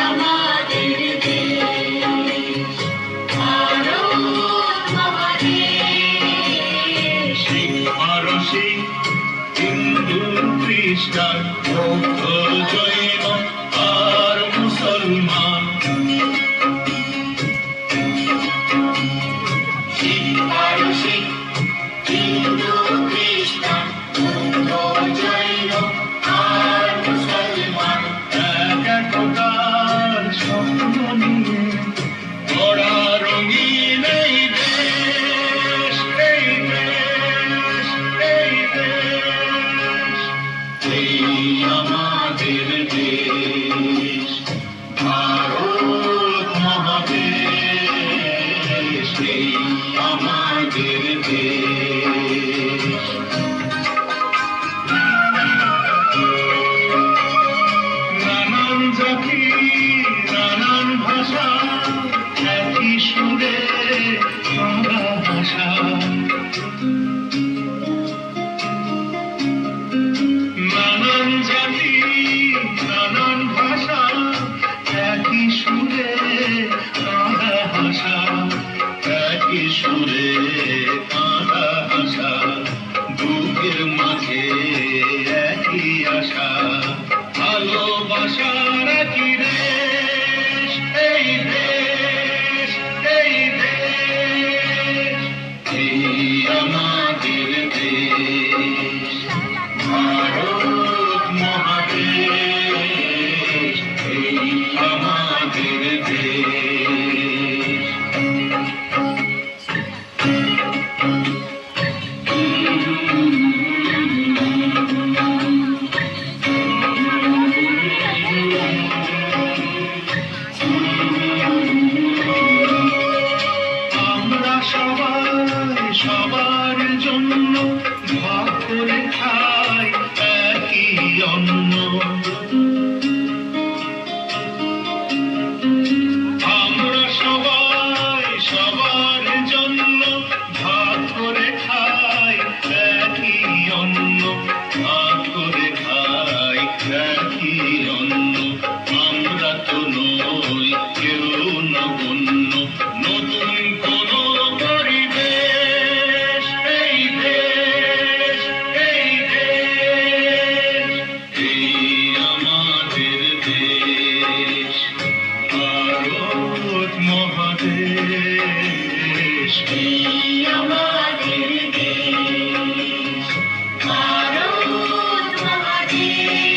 আমাদের দেশ ভারত মহাদেশ। শিখ পারসী হিন্দু খ্রিস্টান বৌদ্ধ জৈন আর মুসলমান, শিখ পারসী হিন্দু খ্রিস্টান বৌদ্ধ জৈন আর মুসলমান এক একতার স্বপ্ন নিয়ে গড়া রঙিন এই দেশ, এই দেশ, এই দেশ। এই আমাদের দেশ ভারত মহাদেশ, এই আমাদের দেশ। নানান জাতি নানান ভাষা একই সুরে বাংলা ভাষা, নানান জাতি নানান ভাষা একই সুরে বাংলা ভাষা, একই সুরে বাংলা ভাষা, বুকের মাঝে একই আশা, ভালোবাসার একই দেশ, এই দেশ, এই দেশ। এই আমাদের দেশ ভারত মহাদেশ, এই আমাদের দেশ। আমরা সবাই সবার জন্য ভাগ করে খাই একই অন্ন, আমরা সবাই সবার জন্য ভাগ করে খাই একই অন্ন, ভাগ করে খাই একই অন্ন। আমরা তো নই কেউ নগণ্য, নতুন কোন পরিবেশ, এই দেশ, এই দেশ। এই আমাদের দেশ ভারত মহাদেশ, এই আমাদের